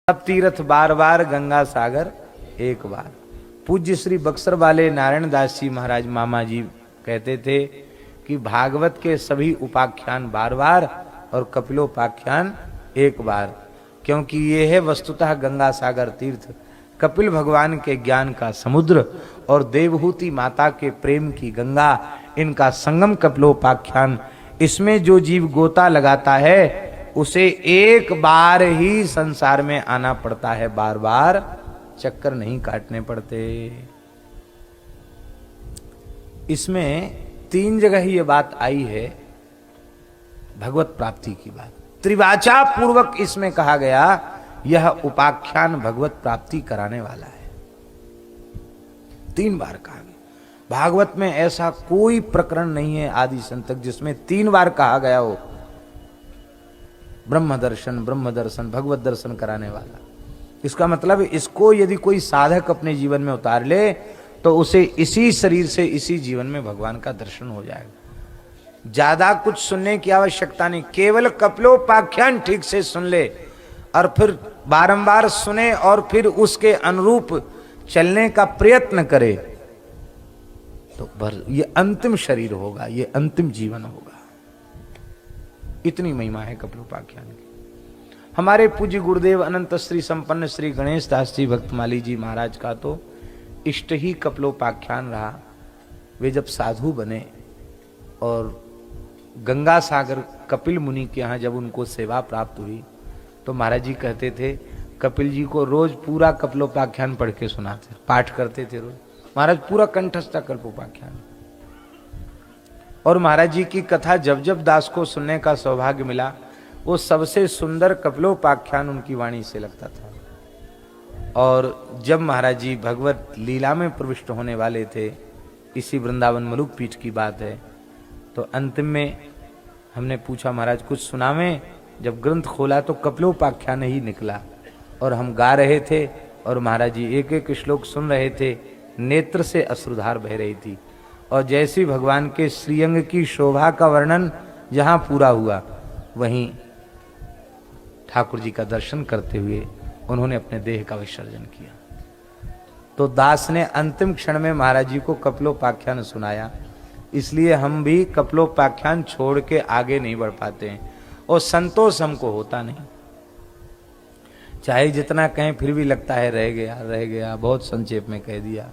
सब तीर्थ बार बार, गंगा सागर एक बार। पूज्य श्री बक्सर वाले नारायण दास जी महाराज मामा जी कहते थे कि भागवत के सभी उपाख्यान बार बार और कपिलोपाख्यान एक बार, क्योंकि ये है वस्तुतः गंगा सागर तीर्थ, कपिल भगवान के ज्ञान का समुद्र और देवहूति माता के प्रेम की गंगा, इनका संगम कपिलोपाख्यान। इसमें जो जीव गोता लगाता है उसे एक बार ही संसार में आना पड़ता है, बार बार चक्कर नहीं काटने पड़ते। इसमें 3 जगह ये बात आई है भगवत प्राप्ति की बात। त्रिवाचा पूर्वक इसमें कहा गया यह उपाख्यान भगवत प्राप्ति कराने वाला है। 3 बार कहा गया। भागवत में ऐसा कोई प्रकरण नहीं है आदि संत तक जिसमें 3 बार कहा गया हो ब्रह्म दर्शन भगवत दर्शन कराने वाला। इसका मतलब इसको यदि कोई साधक अपने जीवन में उतार ले तो उसे इसी शरीर से इसी जीवन में भगवान का दर्शन हो जाएगा। ज्यादा कुछ सुनने की आवश्यकता नहीं, केवल कपिलोपाख्यान ठीक से सुन ले और फिर बारंबार सुने और फिर उसके अनुरूप चलने का प्रयत्न करे तो ये अंतिम शरीर होगा, ये अंतिम जीवन होगा। इतनी महिमा है कपिलोपाख्यान की। हमारे पूज्य गुरुदेव अनंत श्री संपन्न श्री गणेश दास जी भक्तमाली जी महाराज का तो इष्ट ही कपिलोपाख्यान रहा। वे जब साधु बने और गंगा सागर कपिल मुनि के यहाँ जब उनको सेवा प्राप्त हुई तो महाराज जी कहते थे कपिल जी को रोज पूरा कपिलोपाख्यान पढ़ के सुनाते, पाठ करते थे रोज। महाराज पूरा कंठस्थ कपिलोपाख्यान। और महाराज जी की कथा जब जब दास को सुनने का सौभाग्य मिला वो सबसे सुंदर कपिलोपाख्यान उनकी वाणी से लगता था। और जब महाराज जी भगवत लीला में प्रविष्ट होने वाले थे, इसी वृंदावन मलुक पीठ की बात है, तो अंतिम में हमने पूछा महाराज कुछ सुनावें। जब ग्रंथ खोला तो कपिलोपाख्यान ही निकला और हम गा रहे थे और महाराज जी एक एक श्लोक सुन रहे थे, नेत्र से अश्रुधार बह रही थी। और जैसी भगवान के श्रीअंग की शोभा का वर्णन जहां पूरा हुआ वहीं ठाकुर जी का दर्शन करते हुए उन्होंने अपने देह का विसर्जन किया। तो दास ने अंतिम क्षण में महाराज जी को कपिलोपाख्यान सुनाया। इसलिए हम भी कपिलोपाख्यान छोड़ के आगे नहीं बढ़ पाते हैं और संतोष हमको होता नहीं। चाहे जितना कहें फिर भी लगता है रह गया बहुत संक्षेप में कह दिया।